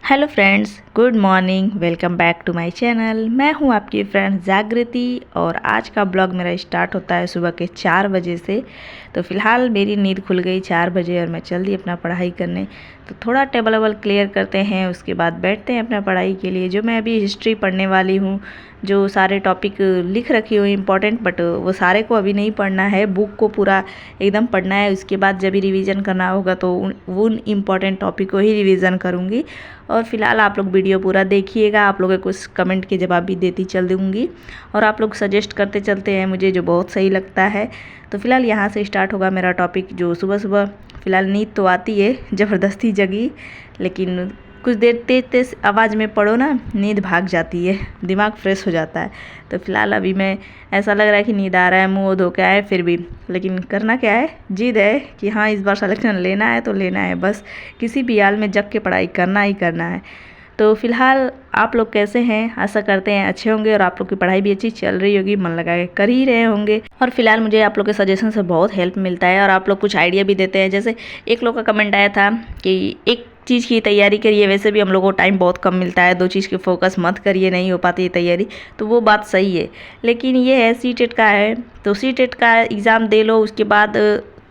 Hello friends, good morning. Welcome back to my channel. मैं हूं आपकी फ्रेंड जागृति और आज का ब्लॉग मेरा स्टार्ट होता है सुबह के 4 बजे से। तो फ़िलहाल मेरी नींद खुल गई 4 बजे और मैं चल दी अपना पढ़ाई करने। तो थोड़ा टेबल वेबल क्लियर करते हैं, उसके बाद बैठते हैं अपना पढ़ाई के लिए। जो मैं अभी हिस्ट्री पढ़ने वाली हूँ, जो सारे टॉपिक लिख रखी हुई इम्पॉर्टेंट, बट वो सारे को अभी नहीं पढ़ना है, बुक को पूरा एकदम पढ़ना है। उसके बाद जब भी रिवीजन करना होगा तो उन इम्पॉर्टेंट टॉपिक को ही रिवीजन करूँगी। और फिलहाल आप लोग वीडियो पूरा देखिएगा, आप लोगों के कुछ कमेंट के जवाब भी देती चल दूँगी और आप लोग सजेस्ट करते चलते हैं मुझे, जो बहुत सही लगता है। तो फिलहाल यहाँ से स्टार्ट होगा मेरा टॉपिक। जो सुबह सुबह फिलहाल नींद तो आती है, ज़बरदस्ती जगी, लेकिन कुछ देर तेज तेज आवाज़ में पढ़ो ना, नींद भाग जाती है, दिमाग फ्रेश हो जाता है। तो फिलहाल अभी मैं ऐसा लग रहा है कि नींद आ रहा है, मुँह धो के आए फिर भी, लेकिन करना क्या है, जिद है कि हाँ इस बार सिलेक्शन लेना है तो लेना है, बस किसी भी हाल में जग के पढ़ाई करना ही करना है। तो फिलहाल आप लोग कैसे हैं? आशा करते हैं अच्छे होंगे और आप लोग की पढ़ाई भी अच्छी चल रही होगी, मन लगा के कर ही रहे होंगे। और फिलहाल मुझे आप लोग के सजेशन से बहुत हेल्प मिलता है और आप लोग कुछ आइडिया भी देते हैं। जैसे एक लोग का कमेंट आया था कि एक चीज़ की तैयारी करिए, वैसे भी हम लोगों को टाइम बहुत कम मिलता है, 2 चीज़ के फोकस मत करिए, नहीं हो पाती है तैयारी। तो वो बात सही है, लेकिन ये है सीटेट का है, तो सीटेट का एग्ज़ाम दे लो, उसके बाद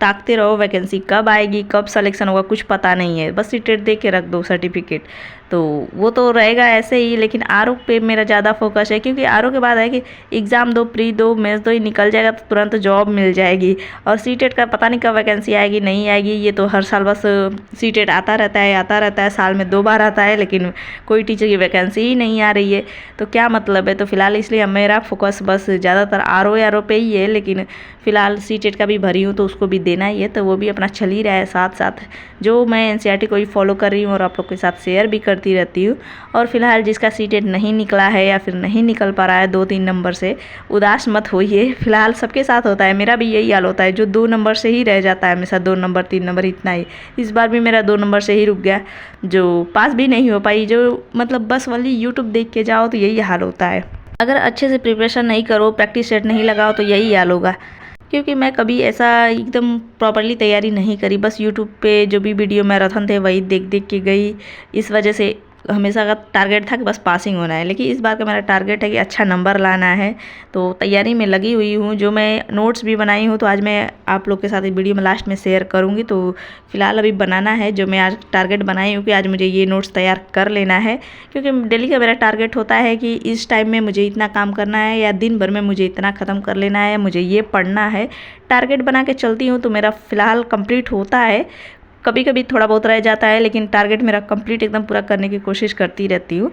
ताकते रहो वैकेंसी कब आएगी, कब सिलेक्शन होगा, कुछ पता नहीं है, बस सीटेट दे के रख दो सर्टिफिकेट, तो वो तो रहेगा ऐसे ही। लेकिन आरओ पे मेरा ज़्यादा फोकस है, क्योंकि आरओ के बाद है कि एग्ज़ाम दो, प्री दो, मेंस दो, ही निकल जाएगा तो तुरंत जॉब मिल जाएगी। और सीटेट का पता नहीं कब वैकेंसी आएगी नहीं आएगी, ये तो हर साल बस सीटेट आता रहता है, साल में 2 बार आता है, लेकिन कोई टीचर की वैकेंसी ही नहीं आ रही है, तो क्या मतलब है। तो फिलहाल इसलिए मेरा फोकस बस ज़्यादातर आरओ पे ही है, लेकिन फ़िलहाल सीटेट का भी भरी हूँ तो उसको भी देना ही है, तो वो भी अपना चल ही रहा है साथ साथ। जो मैं एनसीईआरटी को ही फॉलो कर रही हूँ और आप लोग के साथ शेयर भी करती रहती हूँ। और फिलहाल जिसका सीटेट नहीं निकला है या फिर नहीं निकल पा रहा है 2-3 नंबर से, उदास मत होइए, फिलहाल सबके साथ होता है, मेरा भी यही हाल होता है, जो 2 नंबर से ही रह जाता है हमेशा, 2 नंबर 3 नंबर इतना ही। इस बार भी मेरा 2 नंबर से ही रुक गया, जो पास भी नहीं हो पाई, जो मतलब बस वाली यूट्यूब देख के जाओ तो यही हाल होता है। अगर अच्छे से प्रिपरेशन नहीं करो, प्रैक्टिस सेट नहीं लगाओ तो यही हाल होगा। क्योंकि मैं कभी ऐसा एकदम प्रॉपरली तैयारी नहीं करी, बस यूट्यूब पे जो भी वीडियो मैराथन थे वही देख देख के गई। इस वजह से हमेशा का टारगेट था कि बस पासिंग होना है, लेकिन इस बार का मेरा टारगेट है कि अच्छा नंबर लाना है, तो तैयारी में लगी हुई हूँ। जो मैं नोट्स भी बनाई हूँ तो आज मैं आप लोग के साथ वीडियो में लास्ट में शेयर करूँगी। तो फिलहाल अभी बनाना है, जो मैं आज टारगेट बनाई हूँ कि आज मुझे ये नोट्स तैयार कर लेना है, क्योंकि डेली का मेरा टारगेट होता है कि इस टाइम में मुझे इतना काम करना है या दिन भर में मुझे इतना ख़त्म कर लेना है, मुझे ये पढ़ना है। टारगेट बना के चलती हूँ तो मेरा फ़िलहाल कंप्लीट होता है, कभी कभी थोड़ा बहुत रह जाता है, लेकिन टारगेट मेरा कंप्लीट एकदम पूरा करने की कोशिश करती रहती हूँ।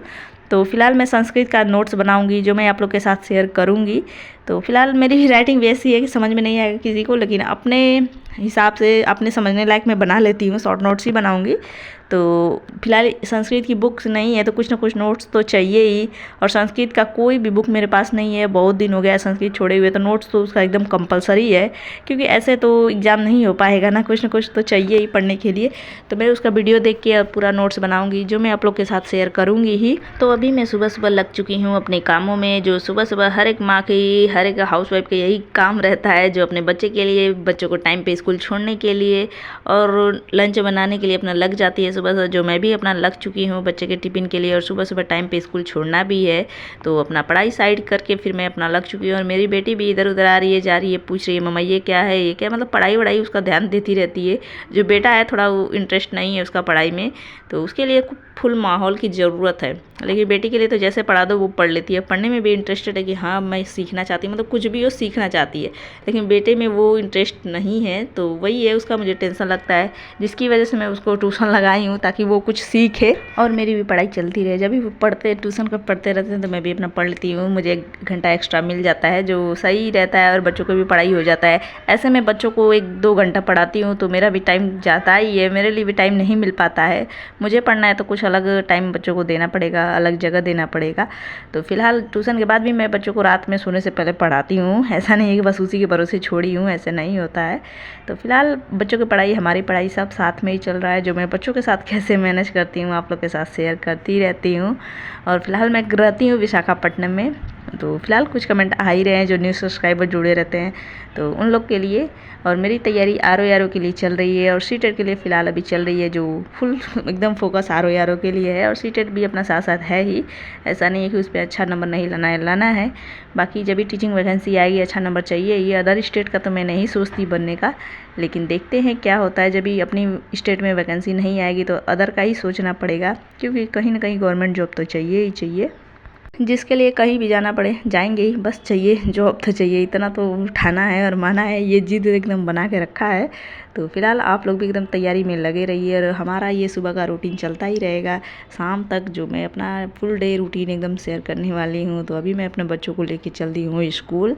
तो फिलहाल मैं संस्कृत का नोट्स बनाऊंगी, जो मैं आप लोग के साथ शेयर करूंगी। तो फिलहाल मेरी भी राइटिंग वैसी है कि समझ में नहीं आएगा किसी को, लेकिन अपने हिसाब से अपने समझने लायक मैं बना लेती हूँ, शॉर्ट नोट्स ही बनाऊंगी। तो फिलहाल संस्कृत की बुक्स नहीं है तो कुछ ना कुछ नोट्स तो चाहिए ही, और संस्कृत का कोई भी बुक मेरे पास नहीं है, बहुत दिन हो गया है संस्कृत छोड़े हुए, तो नोट्स तो उसका एकदम कंपलसरी है, क्योंकि ऐसे तो एग्ज़ाम नहीं हो पाएगा ना, कुछ ना कुछ तो चाहिए ही पढ़ने के लिए। तो मैं उसका वीडियो देख के पूरा नोट्स बनाऊंगी, जो मैं आप लोग के साथ शेयर करूंगी ही। तो अभी मैं सुबह सुबह लग चुकी हूँ अपने कामों में, जो सुबह सुबह हर एक माँ की, हर एक हाउसवाइफ का यही काम रहता है, जो अपने बच्चे के लिए, बच्चों को टाइम पे स्कूल छोड़ने के लिए और लंच बनाने के लिए अपना लग जाती है सुबह से। जो मैं भी अपना लग चुकी हूँ बच्चे के टिफ़िन के लिए, और सुबह सुबह टाइम पे स्कूल छोड़ना भी है, तो अपना पढ़ाई साइड करके फिर मैं अपना लग चुकी हूँ। और मेरी बेटी भी इधर उधर आ रही है, जा रही है, पूछ रही है मम्मा ये क्या है, ये क्या, मतलब पढ़ाई वढ़ाई उसका ध्यान देती रहती है। जो बेटा है थोड़ा वो इंटरेस्ट नहीं है उसका पढ़ाई में, तो उसके लिए फुल माहौल की ज़रूरत है, लेकिन बेटी के लिए तो जैसे पढ़ा दो वो पढ़ लेती है, पढ़ने में भी इंटरेस्टेड है कि हाँ मैं सीखना चाहती हूँ, मतलब कुछ भी वो सीखना चाहती है, लेकिन बेटे में वो इंटरेस्ट नहीं है, तो वही है उसका मुझे टेंशन लगता है, जिसकी वजह से मैं उसको ट्यूशन लगाई हूँ ताकि वो कुछ सीखे और मेरी भी पढ़ाई चलती रहे। जब भी वो पढ़ते ट्यूशन का पढ़ते रहते हैं तो मैं भी अपना पढ़ लेती हूँ, मुझे 1 घंटा एक्स्ट्रा मिल जाता है, जो सही रहता है, और बच्चों को भी पढ़ाई हो जाता है। ऐसे मैं बच्चों को 1-2 घंटा पढ़ाती हूँ तो मेरा भी टाइम जाता ही है, मेरे लिए भी टाइम नहीं मिल पाता है। मुझे पढ़ना है तो कुछ अलग टाइम बच्चों को देना पड़ेगा, अलग जगह देना पड़ेगा। तो फिलहाल ट्यूशन के बाद भी मैं बच्चों को रात में सोने से पहले पढ़ाती हूँ, ऐसा नहीं है कि बस उसी के भरोसे छोड़ी हूँ, ऐसे नहीं होता है। तो फिलहाल बच्चों की पढ़ाई, हमारी पढ़ाई सब साथ में ही चल रहा है, जो मैं बच्चों के साथ कैसे मैनेज करती हूँ आप लोग के साथ शेयर करती रहती हूँ। और फिलहाल मैं रहती हूँ विशाखापट्टनम में, तो फिलहाल कुछ कमेंट आ ही रहे हैं जो न्यू सब्सक्राइबर जुड़े रहते हैं, तो उन लोग के लिए। और मेरी तैयारी आर के लिए चल रही है और सीटेट के लिए फ़िलहाल अभी चल रही है, जो फुल एकदम फोकस आर के लिए है। और सीटेट भी अपना साथ साथ है ही, ऐसा नहीं है कि उस पर अच्छा नंबर नहीं लाना है। बाकी जब भी टीचिंग वैकेंसी आएगी अच्छा नंबर चाहिए। ये अदर स्टेट का तो मैं नहीं सोचती बनने का, लेकिन देखते हैं क्या होता है। जब भी अपनी स्टेट में वैकेंसी नहीं आएगी तो अदर का ही सोचना पड़ेगा, क्योंकि कहीं ना कहीं गवर्नमेंट जॉब तो चाहिए ही चाहिए। जिसके लिए कहीं भी जाना पड़े जाएंगे ही, बस चाहिए जॉब तो चाहिए, इतना तो उठाना है और माना है, ये जिद एकदम बना के रखा है। तो फिलहाल आप लोग भी एकदम तैयारी में लगे रहिए और हमारा ये सुबह का रूटीन चलता ही रहेगा शाम तक, जो मैं अपना फुल डे रूटीन एकदम शेयर करने वाली हूँ। तो अभी मैं अपने बच्चों को लेके चल दी हूँ स्कूल,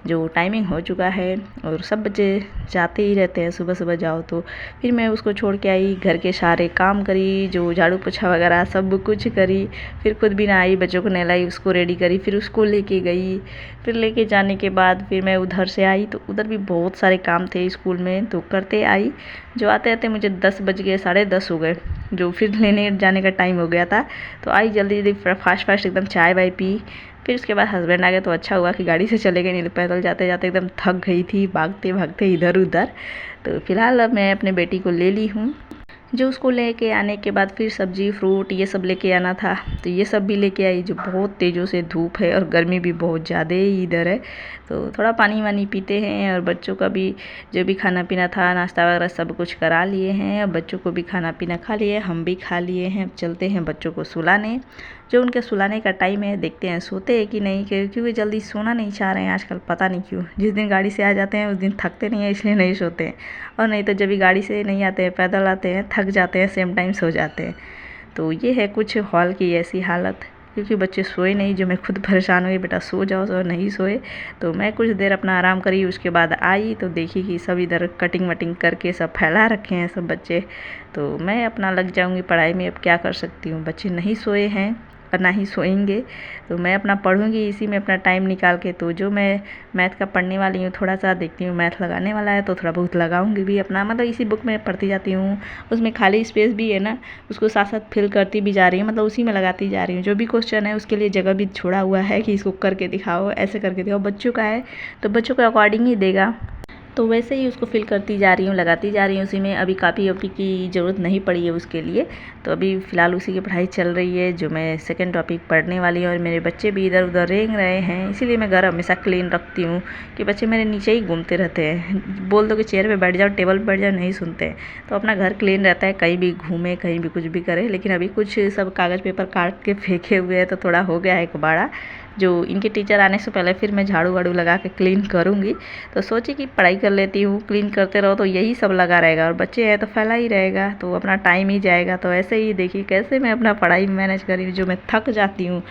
जो टाइमिंग हो चुका है और सब बच्चे जाते ही रहते हैं सुबह सुबह जाओ तो। फिर मैं उसको छोड़ के आई, घर के सारे काम करी, जो झाड़ू पोछा वगैरह सब कुछ करी। फिर खुद भी नहाई, बच्चों को नहलाई, उसको रेडी करी, फिर उसको लेके गई। फिर लेके जाने के बाद फिर मैं उधर से आई, तो उधर भी बहुत सारे काम थे स्कूल में, तो करते आई। जो आते आते मुझे 10 बज गए, 10:30 हो गए, जो फिर लेने जाने का टाइम हो गया था। तो आई जल्दी जल्दी फास्ट एकदम चाय वाय पी। फिर उसके बाद हस्बैंड आ गए, तो अच्छा हुआ कि गाड़ी से चले गए, नहीं तो पैदल जाते जाते एकदम थक गई थी भागते भागते इधर उधर। तो फिलहाल अब मैं अपने बेटी को ले ली हूँ, जो उसको लेके आने के बाद फिर सब्जी फ्रूट ये सब लेके आना था, तो ये सब भी लेके आई। जो बहुत तेज़ों से धूप है और गर्मी भी बहुत ज़्यादा ही इधर है, तो थोड़ा पानी वानी पीते हैं। और बच्चों का भी जो भी खाना पीना था, नाश्ता वगैरह सब कुछ करा लिए हैं, और बच्चों को भी खाना पीना खा लिए, हम भी खा लिए हैं। चलते हैं बच्चों को सुलाने, जो उनके सुलाने का टाइम है, देखते हैं सोते हैं कि नहीं, क्योंकि जल्दी सोना नहीं चाह रहे हैं आजकल, पता नहीं क्यों। जिस दिन गाड़ी से आ जाते हैं उस दिन थकते नहीं हैं, इसलिए नहीं सोते हैं, और नहीं तो जब भी गाड़ी से नहीं आते हैं पैदल आते हैं थक जाते हैं, सेम टाइम सो जाते हैं। तो ये है कुछ हॉल की ऐसी हालत, क्योंकि बच्चे सोए नहीं, जो मैं खुद परेशान हुई, बेटा सो जाओ, सो नहीं सोए। तो मैं कुछ देर अपना आराम करी, उसके बाद आई तो देखी कि सब इधर कटिंग वटिंग करके सब फैला रखे हैं सब बच्चे। तो मैं अपना लग जाऊंगी पढ़ाई में, अब क्या कर सकती हूँ, बच्चे नहीं सोए हैं और ना ही सोएंगे, तो मैं अपना पढ़ूंगी इसी में अपना टाइम निकाल के। तो जो मैं मैथ का पढ़ने वाली हूँ, थोड़ा सा देखती हूँ, मैथ लगाने वाला है तो थोड़ा बहुत लगाऊंगी भी अपना, मतलब इसी बुक में पढ़ती जाती हूँ। उसमें खाली स्पेस भी है ना, उसको साथ साथ फिल करती भी जा रही हूँ, मतलब उसी में लगाती जा रही हूँ। जो भी क्वेश्चन है उसके लिए जगह भी छोड़ा हुआ है कि इसको करके दिखाओ, ऐसे करके दिखाओ। बच्चों का है तो बच्चों के अकॉर्डिंग ही देगा, तो वैसे ही उसको फिल करती जा रही हूँ, लगाती जा रही हूँ उसी में। अभी कापी वापी की ज़रूरत नहीं पड़ी है उसके लिए, तो अभी फ़िलहाल उसी की पढ़ाई चल रही है, जो मैं सेकंड टॉपिक पढ़ने वाली हूँ। और मेरे बच्चे भी इधर उधर रेंग रहे हैं, इसीलिए मैं घर हमेशा क्लीन रखती हूँ कि बच्चे मेरे नीचे ही घूमते रहते हैं। बोल दो कि चेयर पर बैठ जाओ, टेबल पर बैठ जाओ, नहीं सुनते हैं। तो अपना घर क्लीन रहता है, कहीं भी घूमे कहीं भी कुछ भी करे। लेकिन अभी कुछ सब कागज़ पेपर काट के फेंके हुए हैं, तो थोड़ा हो गया है कबाड़ा, जो इनके टीचर आने से पहले फिर मैं झाड़ू वाड़ू लगा के क्लीन करूँगी। तो सोची कि पढ़ाई कर लेती हूँ, क्लीन करते रहो तो यही सब लगा रहेगा, और बच्चे हैं तो फैला ही रहेगा, तो अपना टाइम ही जाएगा। तो ऐसे ही देखिए कैसे मैं अपना पढ़ाई मैनेज करी, जो मैं थक जाती हूँ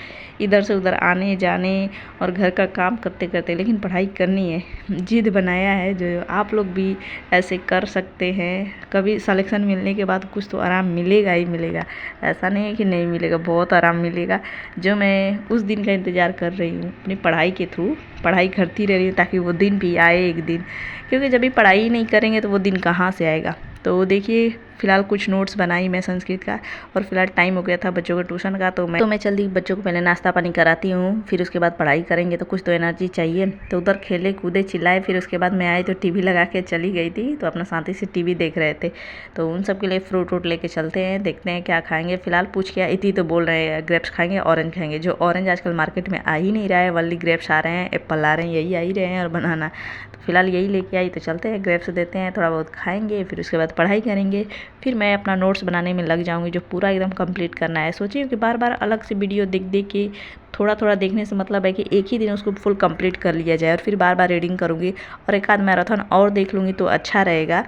इधर से उधर आने जाने और घर का काम करते करते, लेकिन पढ़ाई करनी है, जिद बनाया है। जो आप लोग भी ऐसे कर सकते हैं, कभी सिलेक्शन मिलने के बाद कुछ तो आराम मिलेगा ही मिलेगा, ऐसा नहीं है कि नहीं मिलेगा, बहुत आराम मिलेगा। जो मैं उस दिन का इंतज़ार कर रही हूँ, अपनी पढ़ाई के थ्रू पढ़ाई करती रह रही हूँ, ताकि वो दिन भी आए एक दिन, क्योंकि जब भी पढ़ाई ही नहीं करेंगे तो वो दिन कहाँ से आएगा। तो देखिए फ़िलहाल कुछ नोट्स बनाई मैं संस्कृत का, और फिलहाल टाइम हो गया था बच्चों के ट्यूशन का, तो मैं जल्दी बच्चों को पहले नाश्ता पानी कराती हूँ, फिर उसके बाद पढ़ाई करेंगे, तो कुछ तो एनर्जी चाहिए। तो उधर खेले कूदे चिल्लाए, फिर उसके बाद मैं आई तो टीवी लगा के चली गई थी, तो अपना शांति से टीवी देख रहे थे। तो उन सब के लिए फ्रूट व्रूट लेके चलते हैं, देखते हैं क्या खाएंगे। फिलहाल पूछ के आई थी तो बोल रहे हैं ग्रेप्स खाएंगे, ऑरेंज खाएंगे। जो ऑरेंज आजकल मार्केट में आ ही नहीं रहा है, वल्ली ग्रेप्स आ रहे हैं, एप्पल आ रहे हैं, यही आ ही रहे हैं, और बनाना। तो फिलहाल यही लेके आई, तो चलते हैं ग्रेप्स देते हैं, थोड़ा बहुत खाएंगे, फिर उसके बाद पढ़ाई करेंगे। फिर मैं अपना नोट्स बनाने में लग जाऊंगी, जो पूरा एकदम कंप्लीट करना है। सोचिए कि बार बार अलग से वीडियो देख देख के थोड़ा थोड़ा देखने से मतलब है कि एक ही दिन उसको फुल कंप्लीट कर लिया जाए, और फिर बार बार रीडिंग करूँगी, और एक आध मैराथन और देख लूँगी तो अच्छा रहेगा।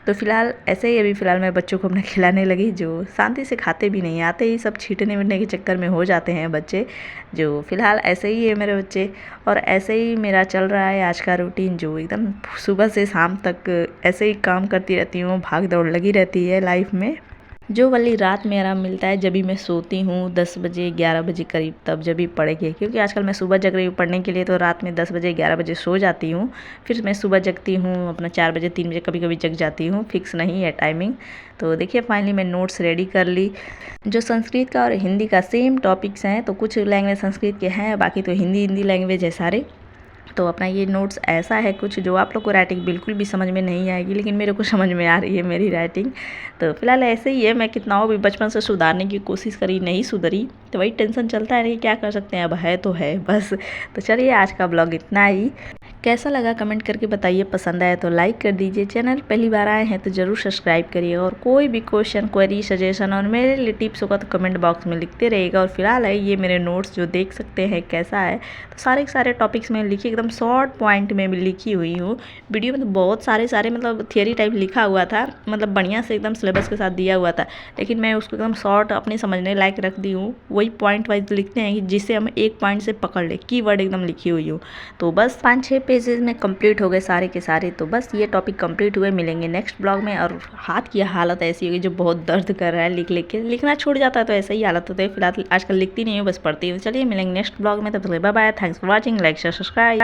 तो फिलहाल ऐसे ही अभी फ़िलहाल मैं बच्चों को अपने खिलाने लगी, जो शांति से खाते भी नहीं, आते ही सब छींटने वीटने के चक्कर में हो जाते हैं बच्चे। जो फिलहाल ऐसे ही है मेरे बच्चे, और ऐसे ही मेरा चल रहा है आज का रूटीन, जो एकदम सुबह से शाम तक ऐसे ही काम करती रहती हूँ, भाग दौड़ लगी रहती है लाइफ में। जो वाली रात में आराम मिलता है जब भी मैं सोती हूँ 10 बजे 11 बजे करीब, तब जब भी पढ़ेगी, क्योंकि आजकल मैं सुबह जग रही हूँ पढ़ने के लिए, तो रात में 10 बजे 11 बजे सो जाती हूँ। फिर मैं सुबह जगती हूँ अपना 4 बजे 3 बजे कभी कभी जग जाती हूँ, फिक्स नहीं है टाइमिंग। तो देखिए फाइनली मैं नोट्स रेडी कर ली। जो संस्कृत का और हिंदी का सेम टॉपिक्स हैं, तो कुछ लैंग्वेज संस्कृत के हैं, बाकी तो हिंदी लैंग्वेज है सारे। तो अपना ये नोट्स ऐसा है कुछ जो आप लोग को राइटिंग बिल्कुल भी समझ में नहीं आएगी, लेकिन मेरे को समझ में आ रही है मेरी राइटिंग। तो फिलहाल ऐसे ही है, मैं कितना भी बचपन से सुधारने की कोशिश करी, नहीं सुधरी, तो वही टेंशन चलता है कि क्या कर सकते हैं, अब है तो है बस। तो चलिए आज का ब्लॉग इतना ही। कैसा लगा कमेंट करके बताइए, पसंद आया तो लाइक कर दीजिए, चैनल पहली बार आए हैं तो ज़रूर सब्सक्राइब करिए, और कोई भी क्वेश्चन क्वेरी सजेशन और मेरे लिए टिप्स होगा तो कमेंट बॉक्स में लिखते रहिएगा। और फिलहाल है ये मेरे नोट्स जो देख सकते हैं कैसा है, तो सारे के सारे टॉपिक्स में लिखी, एकदम शॉर्ट पॉइंट में भी लिखी हुई हूँ। वीडियो में तो बहुत सारे मतलब थियरी टाइप लिखा हुआ था, मतलब बढ़िया से एकदम सिलेबस के साथ दिया हुआ था, लेकिन मैं उसको एकदम शॉर्ट अपने समझने लायक रख दी हूँ। वही पॉइंट वाइज लिखते हैं कि जिससे हम एक पॉइंट से पकड़ ले, कीवर्ड एकदम लिखी हुई हूँ। तो बस 5-6 पेजेस में कंप्लीट हो गए सारे के सारे। तो बस ये टॉपिक कंप्लीट हुए, मिलेंगे नेक्स्ट ब्लॉग में। और हाथ की हालत ऐसी होगी जो बहुत दर्द कर रहा है, लिख के लिखना छूट जाता है तो ऐसा ही हालत होता है। फिलहाल आजकल लिखती नहीं हूँ, बस पढ़ती हूँ। चलिए मिलेंगे नेक्स्ट ब्लॉग में, तब तक bye bye, thanks for watching, like share subscribe.